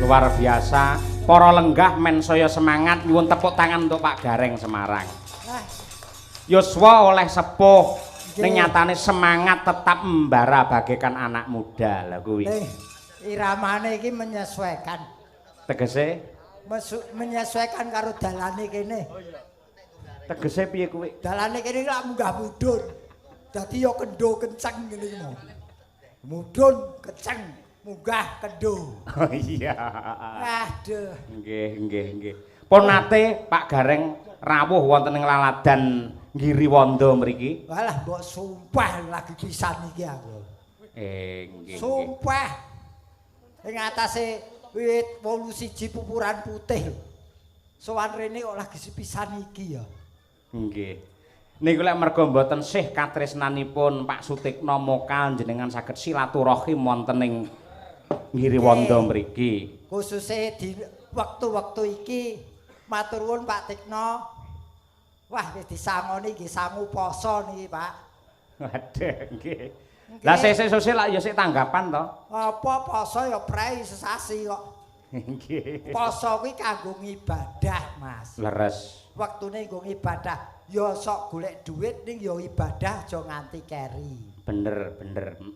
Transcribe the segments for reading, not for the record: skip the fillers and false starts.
Luar biasa, para lenggah men saya semangat nyuwun tepuk tangan untuk Pak Gareng Semarang. Yuswa oleh sepuh ning nyatane semangat tetap membara bagaikan anak muda lha kuwi. Iramane iki menyesuaikan. Tegese menyesuaikan karo dalane kene. Tegese piye kuwi? Dalane kene lak munggah mudhun. Dadi ya kendo kenceng ngene iki mau. Mudhun kenceng. Munggah kendo. Oh iya. Aduh. Nggih. Pun nate Pak Gareng rawuh wonten ing laladan Ngiriwanda mriki. Walah mbok sumpah lagi pisan iki aku. Nggih. Sumpah. Ing atase wit 81 pupuran putih. Sowan rene kok lagi sepisan iki ya. Nggih. Niku lek merga mboten sih katresnanipun Pak Sutikna Mokal jenengan saged silaturahim wonten ing Ngiriwanda mriki. Khususe di waktu-waktu iki matur nuwun Pak Tikna. Wah, wis disangoni nggih sangu poso niki, Pak. Waduh, nggih. Lah sesuk lak ya sik tanggapan to. Apa poso ya prei sesasi kok. Nggih. Poso kuwi kanggo ngibadah, Mas. Leres. Waktune nggo ngibadah. Ya sok golek duit ning ya ibadah aja nganti keri. Bener.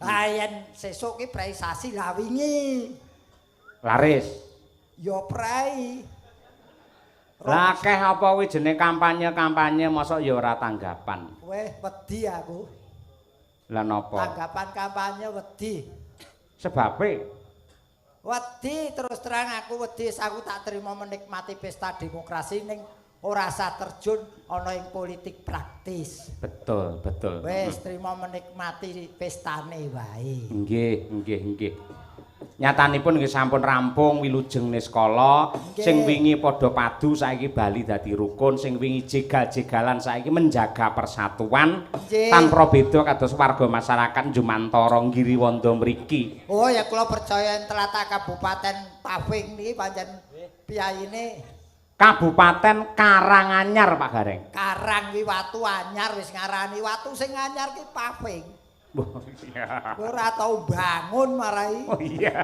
Yen sesuk ki prei sasi lah wingi. Laris. Ya prei. Lah akeh apa kuwi jenenge kampanye mosok ya ora tanggapan. Weh wedi aku. Lah napa? Tanggapan kampanye wedi. Sebabe Wedi terus terang aku wedi aku tak terima menikmati pesta demokrasi ning ora usah terjun ana ing politik praktis. Betul. Wis terima menikmati pestane wae. Nggih. Nyatanipun nggih sampun rampung wilujeng niskala, sing wingi padha padu saiki bali dadi rukun, sing wingi jegal-jegalan saiki menjaga persatuan tanpa beda kados warga masyarakat Jumantara Ngiriwanda mriki. Oh ya kula percaya Tlatah Kabupaten Paving niki pancen piyayine Kabupaten Karanganyar Pak Gareng. Karang ki watu anyar wis ngarani watu sing anyar ki Paving. Oh iya. Ora tau bangun marai. Oh iya.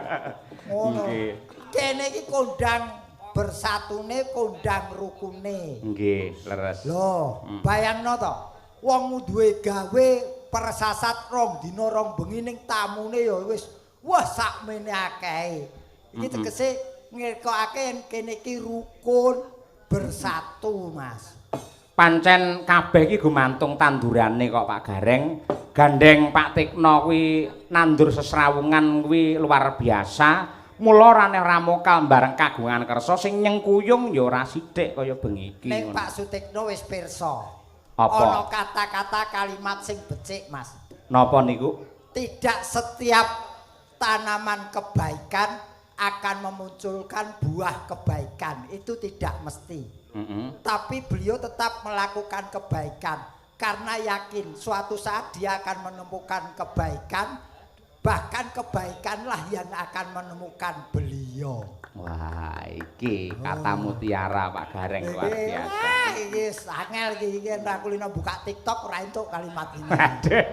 Ngono. Nggih. Kene iki kondang bersatune kondang rukune. Nggih, leres. Loh, bayangno to. Wong duwe gawe persasat rong dina rong bengi ning tamune ya wis wah sakmene akeh. Iki tegese ngekokake kene iki rukun bersatu, Mas. Pancen kabeh iki gumantung tandurane kok Pak Gareng. Gandeng Pak Tikna kuwi nandur sesrawungan kuwi luar biasa. Mula raneh ramokal bareng kagungan kersa sing nyengkuyung ya ora sithik kaya bengi iki. Ning Pak Sutikna wis pirsa. Apa? Ana kata-kata kalimat sing becik, Mas. Napa niku? Tidak setiap tanaman kebaikan akan memunculkan buah kebaikan. Itu tidak mesti. Tapi beliau tetap melakukan kebaikan. Karena yakin suatu saat dia akan menemukan kebaikan, bahkan kebaikanlah yang akan menemukan beliau. Wah, iki kata mutiara Pak Gareng luar biasa. Wah, iki angel iki ora kulino buka TikTok ora entuk kalimat ini. Aduh.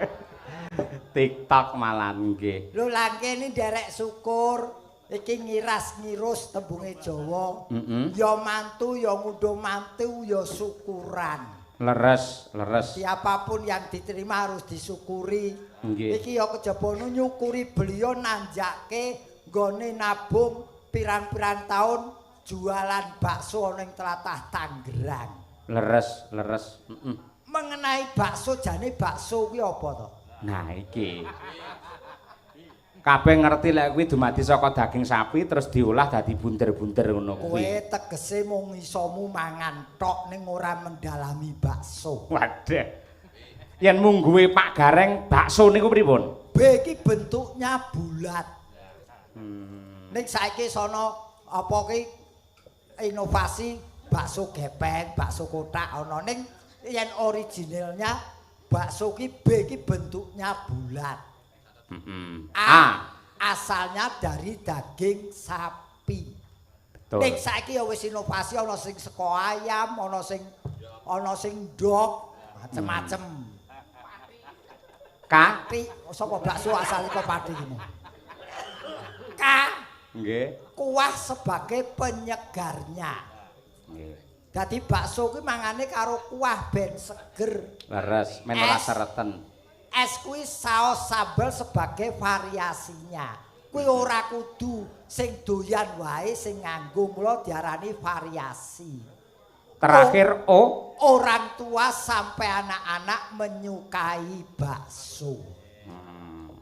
TikTok malah nggih. Lho langke ini derek syukur. Iki ngiras-ngirus tembunge Jawa. Ya mantu, ya ngunduh mantu, ya syukuran. Leres. Siapapun yang diterima harus disyukuri. Nggih. Iki ya kejaba nyukuri beliau nanjake nggone nabung pirang-pirang tahun jualan bakso ning tlatah Tangerang. Leres. Mengenai bakso jane bakso kuwi apa to? Nah iki. Kabeh ngerti lek kuwi dumadi saka daging sapi terus diolah dadi bunder-bunder ngono Kowe kuwi. tegese mung isomu mangan tok ning ora mendalami bakso. Waduh. Yen mungguhe Pak Gareng bakso niku pripun? B iki bentuknya bulat. Ning saiki sono apa ki inovasi bakso gepeng, bakso kotak ana ning yen originalnya bakso ki B ki bentuknya bulat. Asalnya dari daging sapi. Betul. Ning saiki ya wis inovasi ana sing saka ayam, ana sing dog, macem-macem. Pati, sapa bakso asale kok pati gini. Nggih. Kuah sebagai penyegarnya. Nggih. Dadi bakso kuwi mangane karo kuah ben seger. Leres, men ora sereten. Es kuwi saos sambal sebagai variasinya. Kuwi ora kudu sing doyan wae sing nganggo mula diarani variasi. Terakhir O. Orang tua sampai anak-anak menyukai bakso.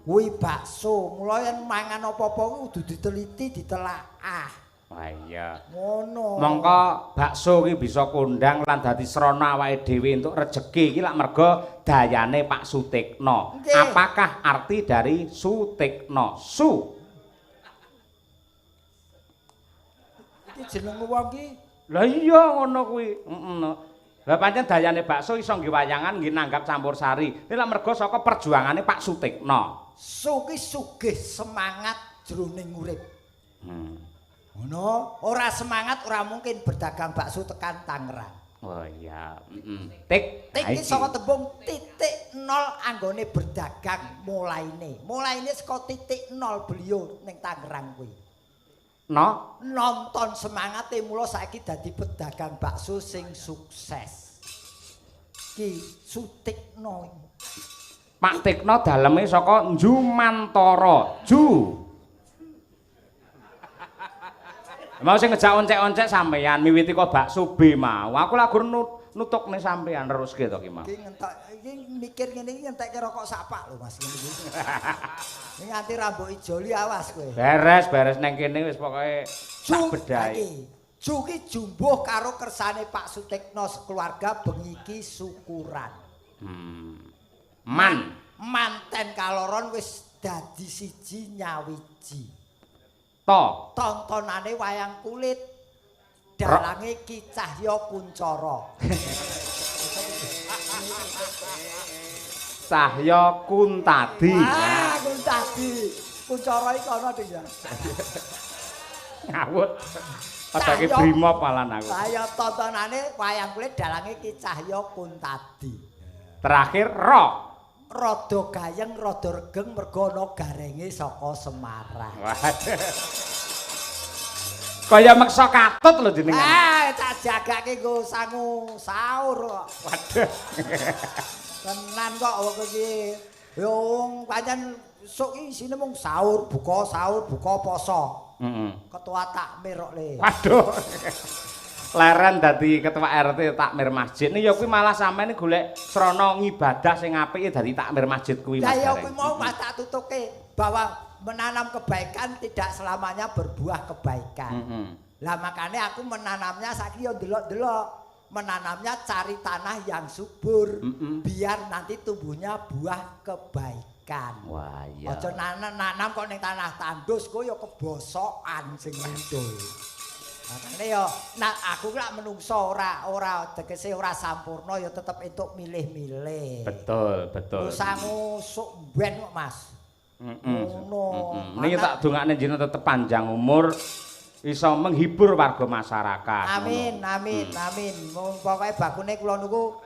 Kuwi bakso, mula yen mangan apa-apa kudu diteliti, ditelaah. Wah iya. Ngono. Mongko bakso ki bisa kondang lan dadi srana awake dhewe entuk rejeki iki lak merga dayane Pak Sutikna. Nggih. Apakah arti dari Sutikna? Iki jeneng wong ki Lah iya ngono kuwi. Lah pancen dayane bakso iso nggih wayangan nggih nanggap campursari. Ini lak merga saka perjuangane Pak Sutikna. Su ki sugih semangat jroning urip. Ngono, ora semangat ora mungkin berdagang bakso tekan Tangerang. Oh iya, Tik. Tik iki saka tembung titik nol anggone berdagang mulaine. Mulaine saka titik nol beliau ning Tangerang kuwi. No, Nonton semangate mula saiki dadi pedagang bakso sing sukses. Ki Sutikna. Pak Tikno daleme saka Njumantara. Mau sing ngejak oncek-oncek sampean miwiti kok bakso B mau. Aku lak gur nutukne sampean teruske to ki, Mas. Iki ngentok iki mikir ngene iki ngentekke rokok sapak lho Mas ngene iki. Ini nganti rambut ijoli awas kowe. Beres neng kene wis pokoke sak bedhae. Juki jumbuh karo kersane Pak Sutikna sekeluarga bengiki syukuran. Manten kaloron wis dadi siji nyawiji. Tontonane wayang kulit dalange Ki Cahya Kuncara. Cahya Kuntadi. Kuntadi. Kuncara iki ana Dik ya. Ngawut. Padake brimob malan aku. Saya tontonane wayang kulit dalange Ki Cahya Kuntadi. Terakhir Rada gayeng, rada regeng mergo ana garenge saka Semarang. Waduh. Kaya meksa katut lho jenengan. Tak jagake nggo sangu sahur kok. Waduh. Tenan kok kok iki. Ya wong pancen sok isine mung sahur, buka poso. Ketua takmir kok le. Waduh. Leren dadi ketua RT takmir masjid. Nih ya kuwi malah sampeyan golek srana ngibadah sing apik dadi takmir masjid kuwi Mas. Lah ya kuwi mau Mas tak tutuke bahwa menanam kebaikan tidak selamanya berbuah kebaikan. Lah makanya aku menanamnya saiki yo delok-delok. Menanamnya cari tanah yang subur biar nanti tumbuhnya buah kebaikan. Wah iya. Aja nanam kok ning tanah tandus kok ya kebosokan sing muncul. Makane yo aku lak menungso ora tegese ora sampurna ya tetep entuk milih-milih. Betul. Usahamu sok ben kok Mas. Ngono. Niki tak dongakne jenengan tetep panjang umur iso menghibur warga masyarakat. Amin. Pokoke bakune kula niku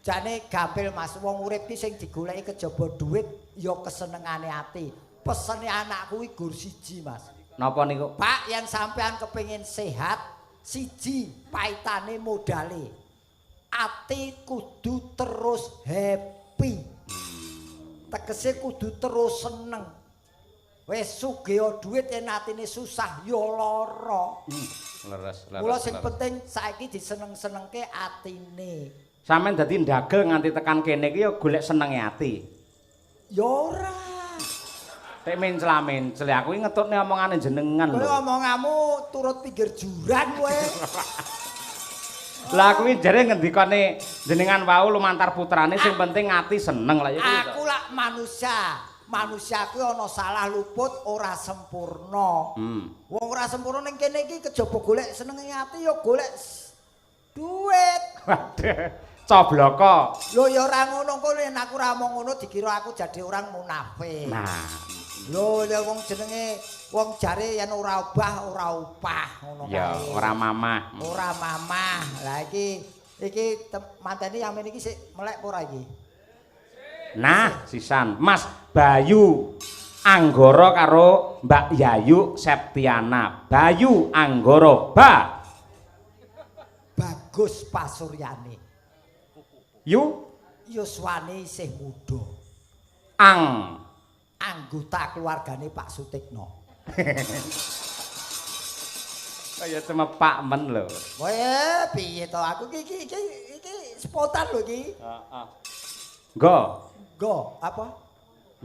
jane gampil Mas. Wong urip ki sing digoleki kejaba dhuwit ya kesenengane ati. Pesene anakku kuwi gur siji Mas. Napa niku? Pak, yang sampean kepengin sehat, siji paitane modale. Ati kudu terus happy. Tegese kudu terus seneng. Wis sugih dhuwit yen atine susah ya lara. Leres. Mula sing penting saiki diseneng-senengke atine. Sampeyan dadi ndagel nganti tekan kene iki ya golek senenge ati. Ya ora. Tek mencla-mencel aku iki ngetutne omongane jenengan lho. Kowe omonganmu turut pinggir jurang kowe. Lah kuwi jare ngendikane jenengan wau lumantar putrane sing penting ati seneng lah ya. Aku lak manusia. Manusia kuwi ana salah luput ora sempurna. Wong ora sempurna ning kene iki kejaba golek senenge ati ya golek duit. Waduh, cobloko. Lho ya ora ngono kok yen aku ora omong ngono dikira aku jadi orang munafik. Nah, lho wong jenenge wong jare yen ora obah ora upah ngono kae. ya ora mamah. Ora mamah. Lah iki manteni yamen iki sik melek apa ora iki? Nah, sisan Mas Bayu Anggara karo Mbak Yayu Septiana. Bayu Anggara Bagus Pasuryane. Yu Yuswane isih muda. Anggota keluargane Pak Sutikno. Kaya cemepak men lho. Weh, piye to aku iki spontan lho iki. Heeh. Go apa?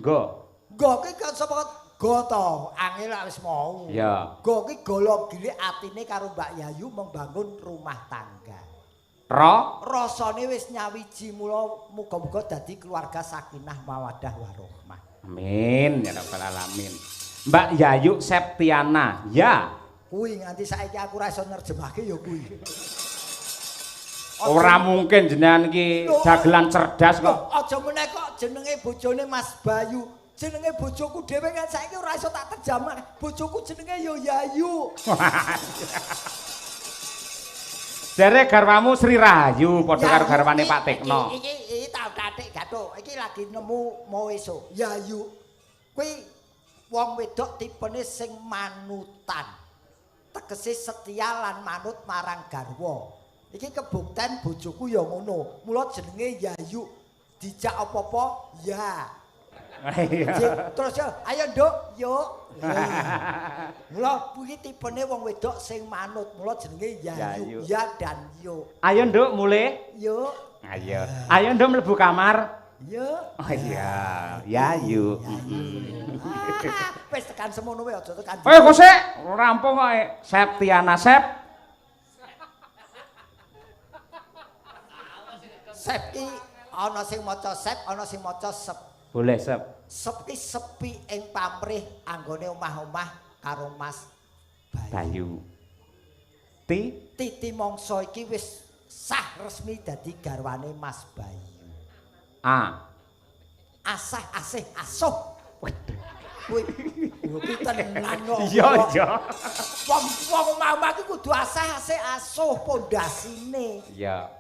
Go ki kan sapa go to, angel wis mau. Ya. Go ki golo-gilik atine karo Mbak Yayu membangun rumah tangga. Rasane wis nyawiji mula muga-muga dadi keluarga sakinah mawaddah warahmah. Amin ya rabbal alamin. Mbak Yayu Septiana, ya. Kuwi nganti saiki aku ora iso nerjemahke ya kuwi. Ora mungkin jenengan iki dagelan cerdas kok. Aja meneh kok jenenge bojone Mas Bayu. Jenenge bojoku dhewe kan saiki ora iso tak terjemah. Bojoku jenenge ya Yayu. Jare garwamu Sri Rahayu padha karo garwane Pak Tekno. Iki tak katik gathuk. Iki lagi nemu mau esuk. Yayu. Kuwi wong wedok tipene sing manutan. Tegese setia lan manut marang garwa. Iki kebukten bojoku ya ngono. Mula jenenge Yayu. Dijak apa-apa ya. Terus ya, ayo Nduk, yuk. Mula kuwi tipene wong wedok sing manut. Mula jenenge Yayu. Ya dan yo. Ayo Nduk mulih. Yuk. Ayo. Ayo Nduk mlebu kamar. Yuk. Oh iya, Yayu. Wis tekan semono wae aja tekan. Kok sik rampung kok Septiana Sep. Sep ki ana sing maca sep, ana sing maca sep. Boleh Sep. Sep ki sepi ing pamrih anggone omah-omah karo Mas Bayu. Titi mangsa iki wis sah resmi dadi garwane Mas Bayu. Asah asih asuh. Kuwi tenan kok. Iya. Wong omah ki kudu asah asih asuh pondasine. Iya.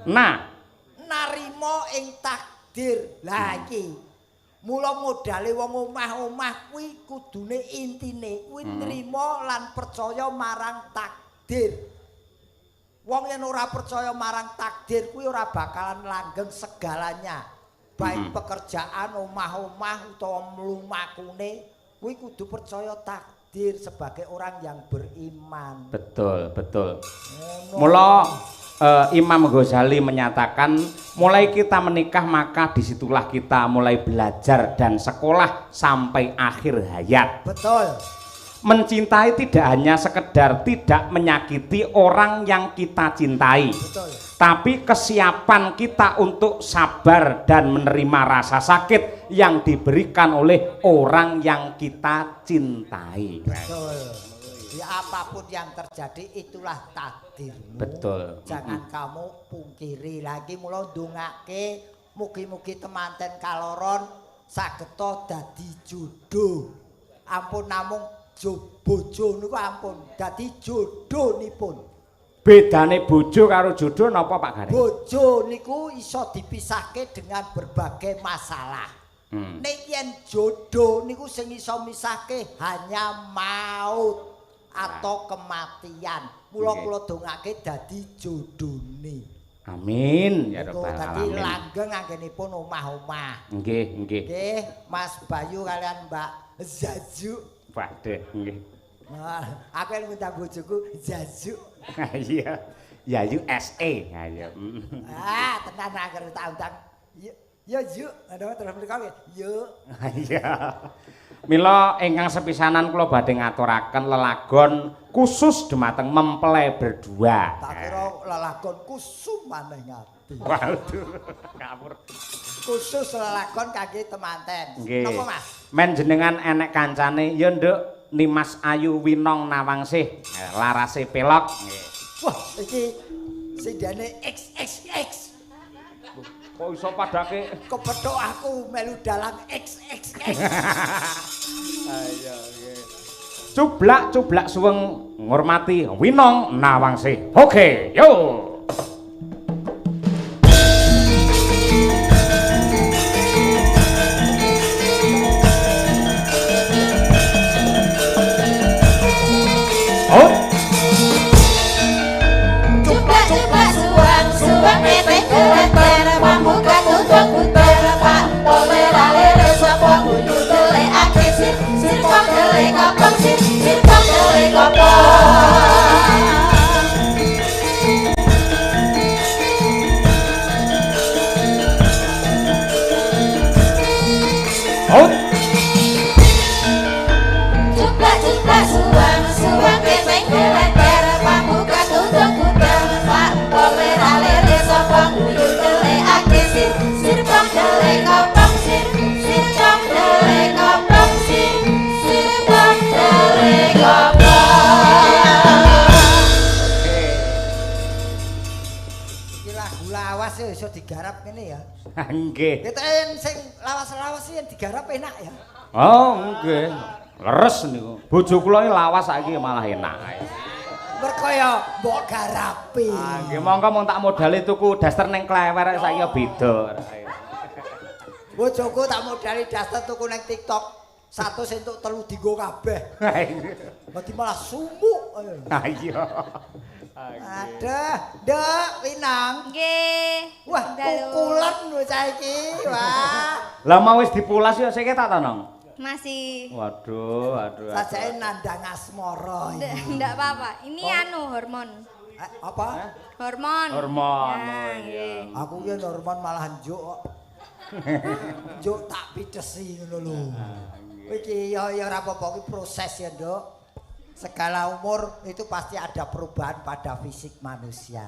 Nah, narima ing takdir. Lah iki mula modale wong omah-omah kuwi kudune intine kuwi nrimo lan percaya marang takdir. Wong yen ora percaya marang takdir kuwi ora bakalan langgeng segalanya. Baik pekerjaan, omah-omah utawa mlumakune kuwi kudu percaya takdir sebagai orang yang beriman. betul. Mula Imam Ghazali menyatakan mulai kita menikah maka disitulah kita mulai belajar dan sekolah sampai akhir hayat. Betul. Mencintai tidak hanya sekedar tidak menyakiti orang yang kita cintai. Betul. Tapi kesiapan kita untuk sabar dan menerima rasa sakit yang diberikan oleh orang yang kita cintai. Betul. Ya apapun yang terjadi itulah takdirmu. Betul. Jangan kamu pungkiri lagi mula ndongake mugi-mugi temanten kaloron sageta dadi jodoh. Ampun namung bojo niku ampun dadi jodohnipun. Bedane bojo karo jodoh napa Pak Gareng? Bojo niku iso dipisahke dengan berbagai masalah. Nek yen jodoh niku sing iso misahke hanya maut atau kematian. Mula kula dongake dadi jodone. Amin ya rabbal Dadi alamin. langgeng anggenipun omah-omah. Nggih, nggih. Nggih, Mas Bayu kalian Mbak Zazu. Waduh, nggih. Nah, aku yang ngundang bojoku Zazu. Iya. Ya yu SE. Ayo. Tenan agar tak undang. Yo yuk, ada terus mriko yuk. Iya. Mila ingkang sepisanan kula badhe ngaturaken lelagon khusus dumateng mempelai berdua. Tak kira lelagon kusum maneh ngati. Waduh, ngawur. Khusus lelagon kangge temanten. Nggih. Napa Mas? Men jenengan enek kancane, ya Nduk, Nimas Ayu Winong Nawangsih, larase pelok. Nggih. Wah, iki sindane XXX. Kok iso padake? Kepethuk aku melu dalang XXX. Ayo nggih. Cublak-cublak suweng ngurmati Winong Nawangsih. Oke, yo. Cuplak-cuplak suwang metek kelentar pambuka tutup puter pak pomera lere sapa kudu tele ake sir kok tele kopong sir kok tele kopong Cuplak-cuplak suwang metek kelentar pambuka tutup puter pak pomera lere sapa kudu tele ake sir kok tele kopong sir kok tele kopong sir kok tele kopong Iki lagu lawas ya iso digarap ngene ya. Nggih. Keten sing lawas-lawas sih yang digarap enak ya. Oh, nggih. Leres niku. Bojo kula iki lawas saiki malah enak. Berkaya mbok garapi. Nggih, monggo mung tak modali tuku daster ning klewer saiki ya beda. Bojoku tak modali daster tuku ning TikTok. 100 entuk 3 dienggo kabeh. Dadi malah sumuk. Ha iya. Aduh, Dek, Winang. Nggih. Wah, Dalu. kukulan lho saiki. Wah. Lah mau wis dipulas ya sik tak tonong. Masih Waduh, aduh. Sajake nandang asmara iki. ndak apa-apa. Ini anu hormon. Apa? Hormon. Hormon. Ya, Oh, nggih. Aku ki hormon malah njuk kok. Njuk tak pitesi ngono lho. Iki ya ora apa-apa iki proses ya, Nduk. Segala umur itu pasti ada perubahan pada fisik manusia.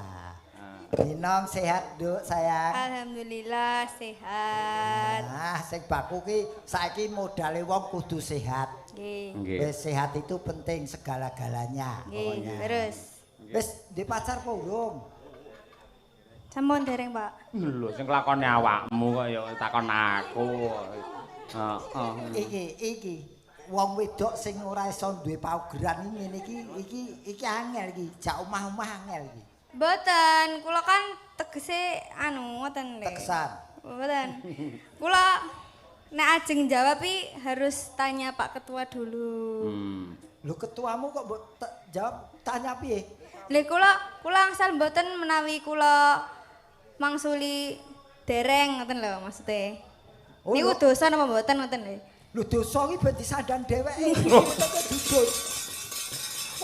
Winong sehat, Nduk, sayang. Alhamdulillah sehat. Nah, sing baku ki saiki modale wong kudu sehat. Nggih. Nggih. Wis sehat itu penting segala-galanya Nggih, pokoknya. terus. Wis di pacar apa urung? Sampun dereng, Pak. Lho sing lakone awakmu kok ya takon aku. Heeh. Iki wong wedok sing ora iso duwe paugeran ngene iki angel iki, jak omah-omah angel iki. Mboten, kula kan tegese anu ngoten lho. Tegesan. Mboten. Kula nek ajeng jawab harus tanya Pak Ketua dulu. Lho ketuamu kok mbok jawab tanya piye? Lha kula angsal mboten menawi kula mangsuli dereng ngoten lho maksude. Oh, Niku lho. dosa napa mboten ngoten lho. Lho dosa iki ben disandan dheweke.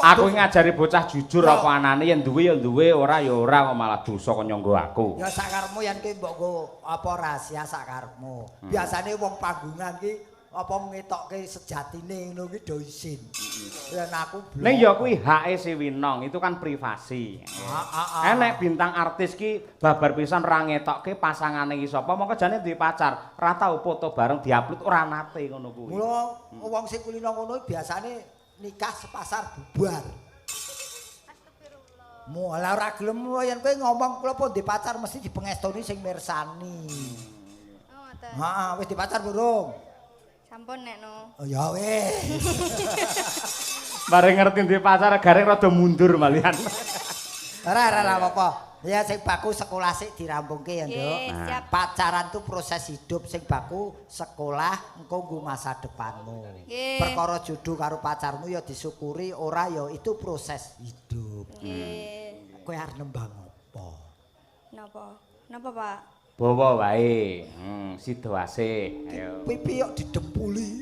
Aku ngajari bocah jujur apa anane yen duwe ya duwe, ora ya ora kok malah dosa kok nyangga aku. Ya sakarepmu yen ki mbok nggo apa rahasia sakarepmu. Biasane wong panggungan ki apa ngetokke sejatine ngono ki do isin. Yen aku blok. Ning ya kuwi hake si Winong, itu kan privasi. Enek bintang artis ki babar pisan ra ngetokke pasangane iki sapa, mongko jane duwe pacar, ora tau foto bareng diupload ora nate ngono kuwi. Mula wong sing kulino ngono biasane nikah sepasar bubar. Mulah ora gelem yen kowe ngomong kula pun di pacar mesti dipengestoni sing mirsani. Oh, ngoten. Heeh, wis di pacar burung. Sampun nek no. Oh ya wis. Bareng ngerti duwe pacar gareng rada mundur malian. Ora apa-apa. Ya sing baku sekolah sik dirambungke ya, Nduk. Nggih, siap. Pacaran tuh proses hidup sing baku sekolah engko nggo masa depanmu. Nggih. Perkara jodoh karo pacarmu ya disyukuri, ora ya itu proses hidup. Nggih. Kowe arep nembang apa? napa? Napa, Pak? Bawa wae. Sida asih. Ayo. Pipi kok didempuli.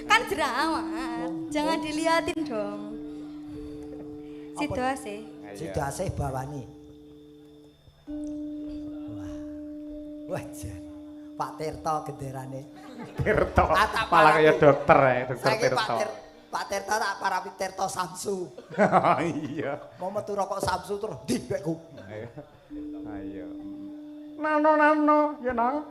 Kan jerawat. Jangan diliatin dong. Sido asih. Sida asih bawani. Wah, jan. Pak Tirto genderane. Tirto. Tak Malah kaya parapi. dokter ya, dokter Saiki Tirto. Pak Tirto tak parapi Tirto Samsu. Iya. Mau metu rokok Samsu terus di bekku. Ayo. Ayo. Nano, ya nang.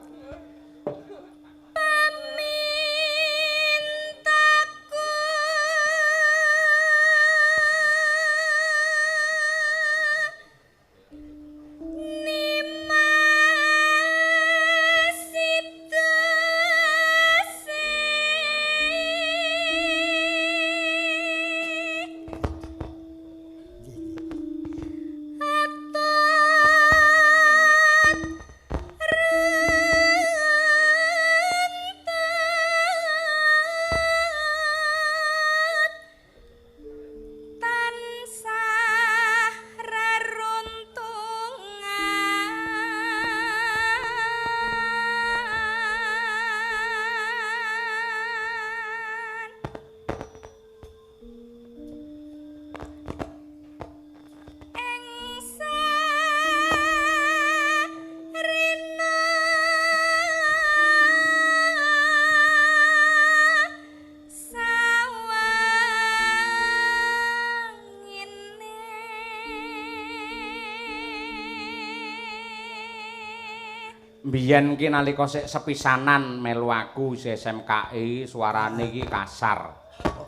Biyen ki nalika sik sepisanan melu aku isih SMKI, suarane ki kasar.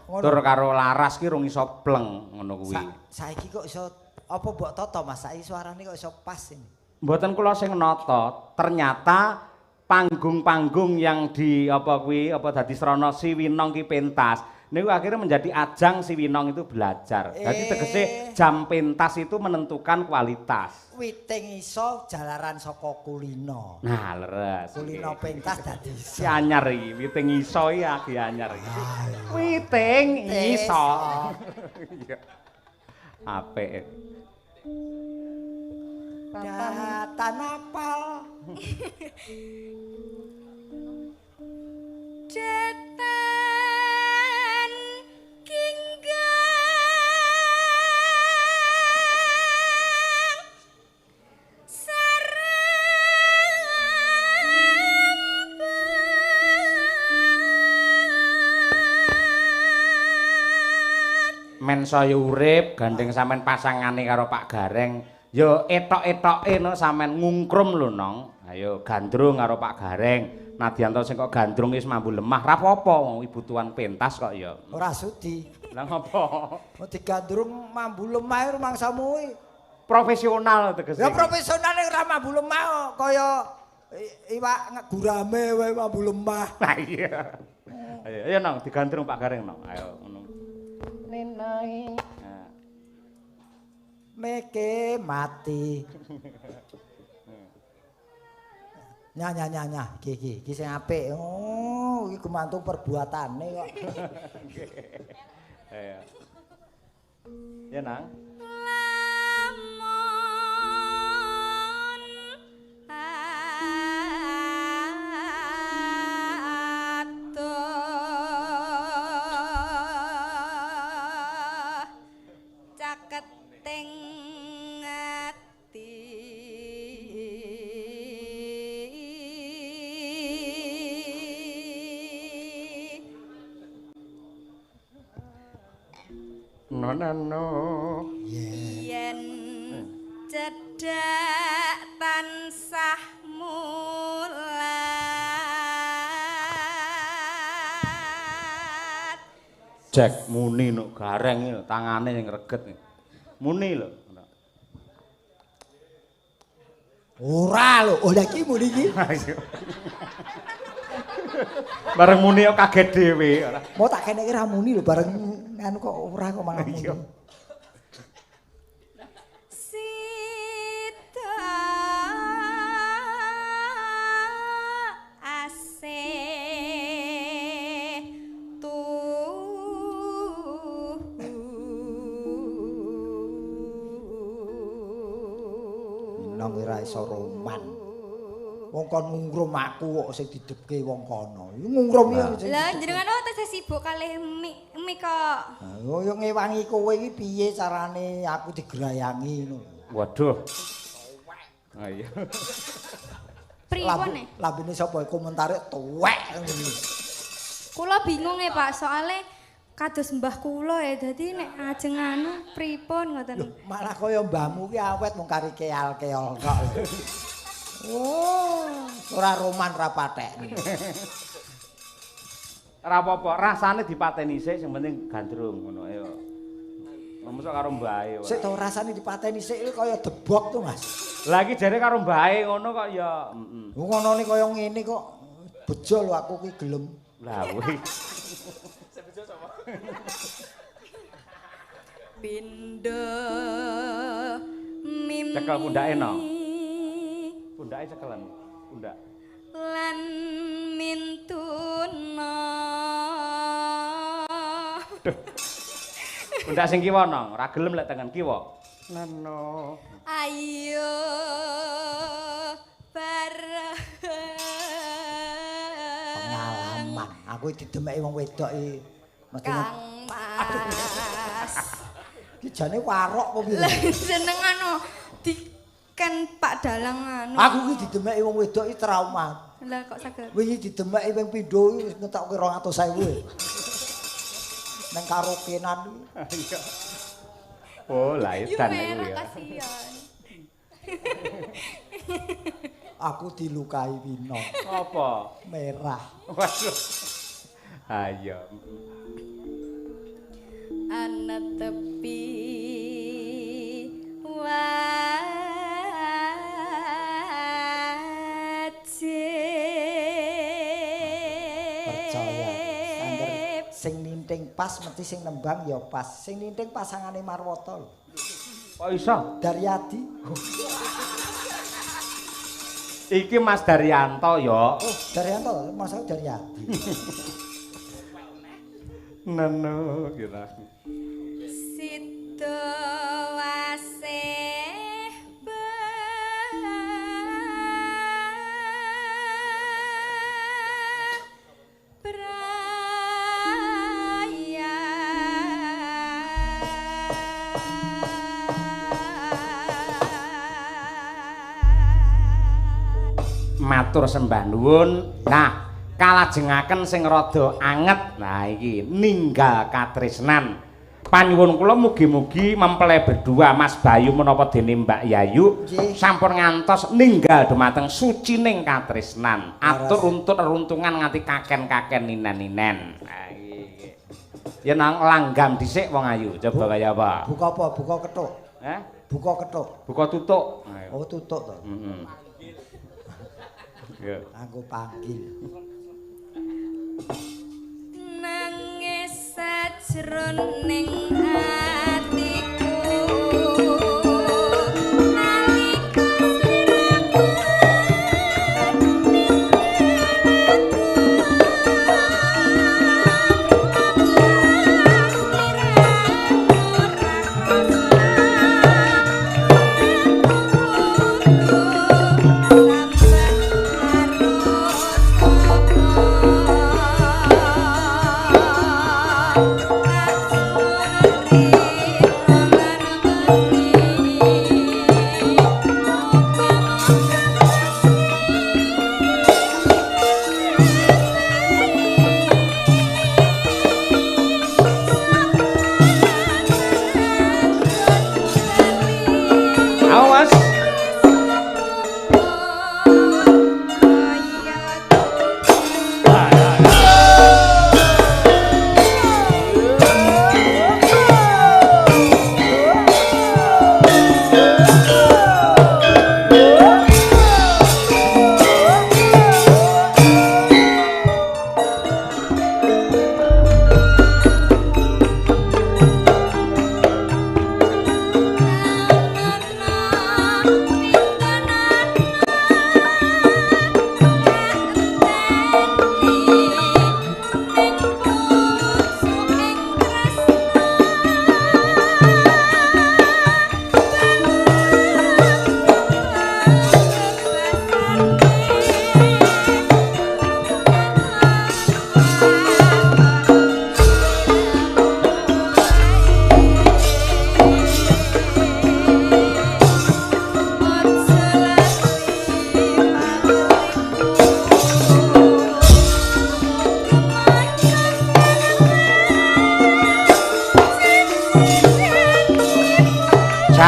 Tur karo Laras ki rung iso pleng ngono kuwi. Saiki kok iso apa mbok toto Mas? Saiki suarane kok iso pas ini. Mboten kula sing nata, ternyata panggung-panggung yang di apa kuwi apa dadi srana Siwinong ki pentas. Niku akhirnya menjadi ajang Siwinong itu belajar. Jadi tegese jam pentas itu menentukan kualitas. Witing iso jalaran saka kulino. Nah, leres. Kulino pentas dadi Si anyar iki, witing iso iki agi anyar iki. Witing iso. Iya. Apik. Datan apal. Datan kinggang Men saya urip gandeng sampean pasangane karo Pak Gareng. Ya etok-etoke no sampean ngungkrum lho nong. Ayo gandrung karo Pak Gareng. Nadyanto sing kok gandrung wis mambu lemah ra apa-apa wong ibu tuan pentas kok ya. Ora sudi. Lah ngopo? Mau digandrung mambu lemah rumangsamu iki. Profesional tegese. Ya profesional ora mambu lemah kok kaya iwak gurame wae mambu lemah. Lah iya. Ayo nong digandrung Pak Gareng nong. Ayo ngono. Ninai. Meke mati. Nya iki sing apik. Oh, iki gumantung perbuatane kok. Ayo. Ya nang. Nonano yen cedhak tansah mulat Jack muni no Gareng iki tangane sing reget iki. Muni lho. Ora lho, oh iki muni iki. Bareng muni kok kaget dhewe ora. Mau tak keneki ra muni lho bareng anu kok ora kok malah muni. Sita asih kowe ra iso roman. Wong kon ngungrum aku kok sing didepke wong kono. Iku ngungrum ya. Lah jenengan tesih sibuk kalih mi kok. Yo ngewangi kowe iki piye carane aku digerayangi ngono. Waduh. Ayo. Pripun nih? Lambene sapa komentare tuwek ngene. Kula bingung ya Pak, soalnya kados mbah kula ya, dadi nek ajeng anu pripun ngoten. Malah kaya mbahmu ki awet mung kari keal-keol kok. Oh, ora roman ra patek. Ora apa-apa, rasane dipateni sik, sing penting gandrung ngono ayo. Mosok karo mbahe. Sik to rasane dipateni sik kaya debok to, Mas. Lah iki jare karo mbahe ngono kok ya, heeh. Ngonone kaya ngene kok bejo lho aku ki gelem. Lah kuwi. Pindo mimi. Cekel pundake no. Pundake cekelan. Pundak. Lan mintuna. Pundak sing kiwa no, ora gelem lek tengen kiwa. Nano. Ayo bareng. Pengalaman. Aku didemeki wong wedok iki. Mesti Kang Mas. iki jane warok apa piye? Lah jeneng anu diken Pak Dalang anu. Aku iki didemeki wong wedok iki trauma. Lah kok saged. Wingi didemeki ping pindho iki ngetokke 200.000. Nang karaokenan iki. Oh, lah edan iku ya. Kasihan. Aku dilukai Wino. Apa? Merah. Waduh. Ayo. Ana tepi Percaya. Angger sing ninting pas mesti sing nembang ya pas. Sing ninting pasangane Marwata lho. Kok iso? Daryadi. Iki Mas Daryanto ya. Oh, Daryanto, masalah Daryadi. Neno kira. Sito wasih Matur sembah nuwun. Nah, kalajengaken sing rada anget. Nah iki ninggal katresnan. Panyuwun kula mugi-mugi mempelai berdua Mas Bayu menapa dene Mbak Yayu sampun ngantos ninggal dumateng sucining katresnan. Atur untut runtungan nganti kaken-kaken ninen-ninen. Nah iki. Ya nang langgam dhisik wong ayu. Coba kaya apa? Buka apa? Buka kethuk. Buka kethuk. Buka tutuk. Oh, tutuk to. Heeh. Ya. Aku panggil. nangis sajroning atiku nalika sliramu Thank you.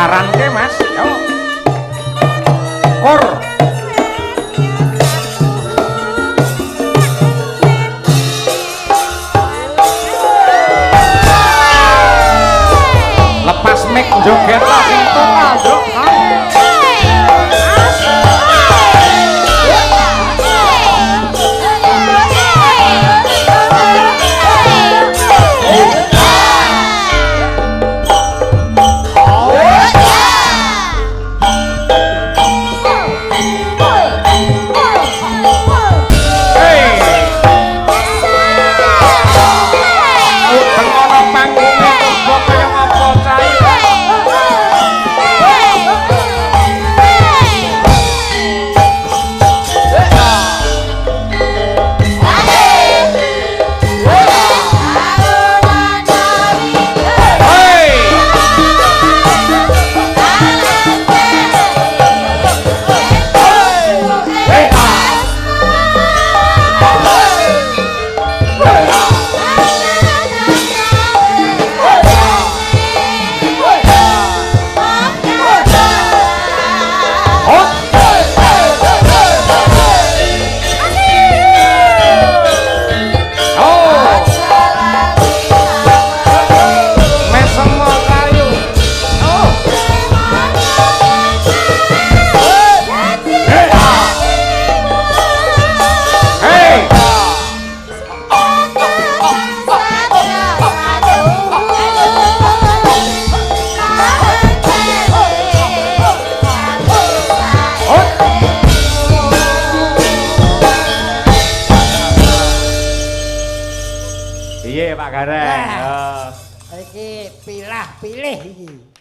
jaranke Mas. Yo. Kur. Lepas mic joget lah sing total, Yo.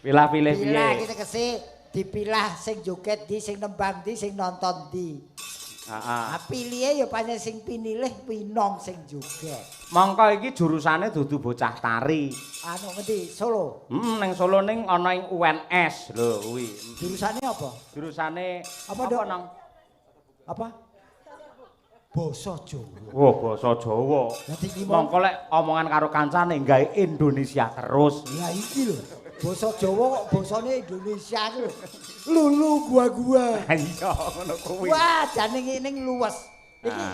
Pilih-pilih piye? Pilah iki tegese dipilah sing joget di, sing nembang di, sing nonton di. Heeh. Nah, pilihe ya pancen sing pinilih pinong sing joget. Mongko iki jurusane dudu bocah tari. Anu ngendi? Solo. Ning Solo ning ana ing UNS lho kuwi. Jurusane apa? Jurusane Apa, Dok? Nang? Apa? Basa Jawa. Oh, basa Jawa. Dadi iki Mongko lek omongan karo kancane gawe Indonesia terus. ya iki lho. Basa Jawa kok basane Indonesia iki lho. Lulu gua. Iya, ngono kuwi. Wah, jane ngene luwes.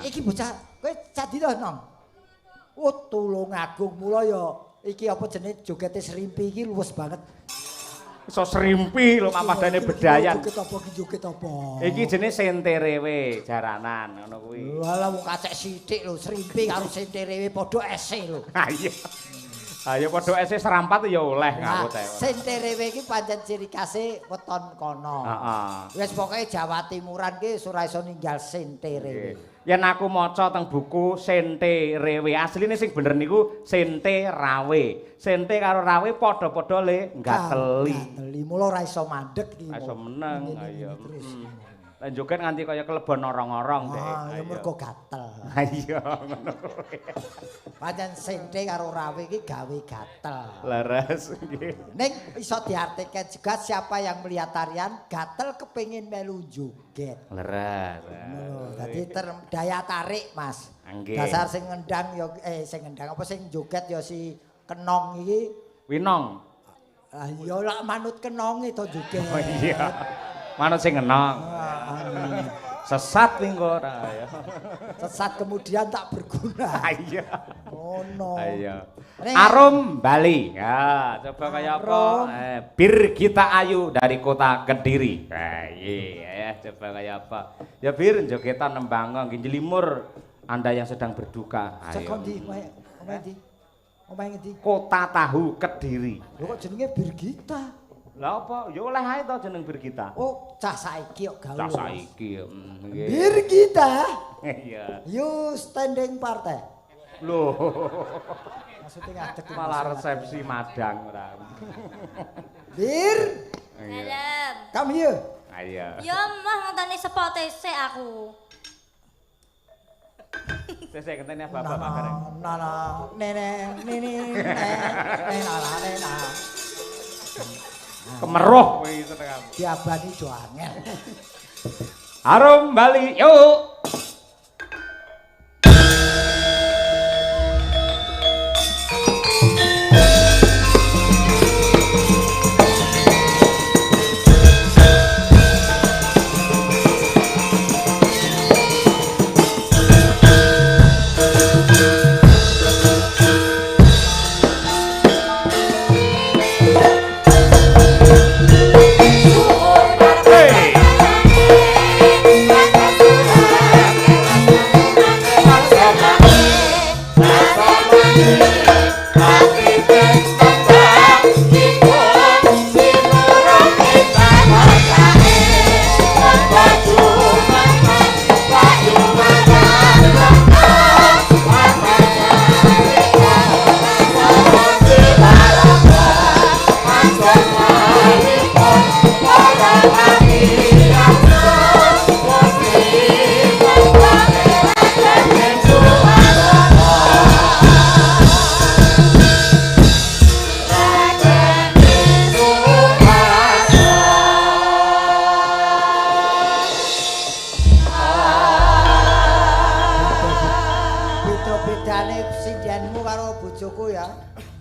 Iki bocah kowe cadi to, Nong? Oh, tulung agung mula ya iki apa jenenge jogete Srimpi iki luwes banget. Iso Srimpi lho pamadane bedayan. Joget apa? Iki jenenge senterewe jaranan ngono kuwi. Walah wong kacek sithik lho, Srimpi karo senterewe padha ese lho. Ha iya. Ayo padha ese serampat ya oleh ngaku teh. Senterewe iki pancen ciri khase weton kono. Heeh. Wis pokoke Jawa Timuran ki ora iso ninggal senterewe. Yen aku maca teng buku Sente Rewe, asline sing bener niku Sente Rawe. Sente karo Rawe padha-padha le gateli. Gateli mula ora iso mandeg iki. Iso meneng, ayo. Lan joget nganti kaya kelebon orong-orong deh. Ya mergo gatel. Iya, ngono kuwi. Pancen Sente karo Rawe iki gawe gatel. Leres nggih. Ning iso diartikan juga siapa yang melihat tarian gatel kepengin melu joget. Leres. Dadi daya tarik, Mas. Nggih. Dasar sing ngendang ya sing ngendang apa sing joget ya si Kenong iki. Winong. Ah ya lak manut Kenonge to joget. Oh iya. Manut sing enong. Sesat ning ora ya. Sesat kemudian tak berguna. Iya. Ngono. Ayo. Arum Bali. Ya, coba kaya apa? Bir Gita Ayu dari kota Kediri. Iya, ya, coba kaya apa? Ya Bir jogetan nembang nggih jlimur Anda yang sedang berduka. Ayo. Sekon di omahe ndi? Omahe ngendi? Kota Tahu Kediri. Lho kok jenenge Birgita? Lah apa? Ya oleh ae to jeneng Birgita. Oh, cah saiki kok gaul. Cah saiki. Nggih. Birgita. Iya. You standing partai. Loh. Maksudnya ngadeg Malah resepsi madang ora. Bir, Dalam. come here. Ayo. Ya mah ngonteni sepote sik aku. Sesek ngenteni bapak bareng. Nana, nene, nene, nena. Kemeruh kowe seneng. Diabani jo angel. Arum Bali, yuk.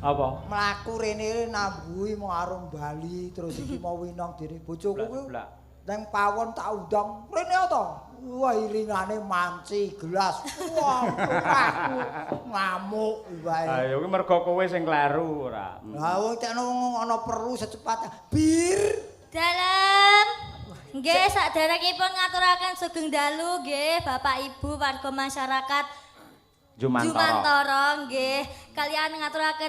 Apa? Mlaku rene nambuhi mau arung Bali terus iki mau winong diri bojoku kuwi. Nang pawon tak undang rene to. Wah iringane manci gelas. Wah aku ngamuk wae. Ayo kuwi mergo kowe sing kleru ora. Lah wong tekno ana perlu secepatnya. Bir. Dalem. Nggih, saderengipun ngaturaken sugeng dalu nggih Bapak Ibu warga masyarakat Jumantara. Jumantara nggih. Kalian ngaturaken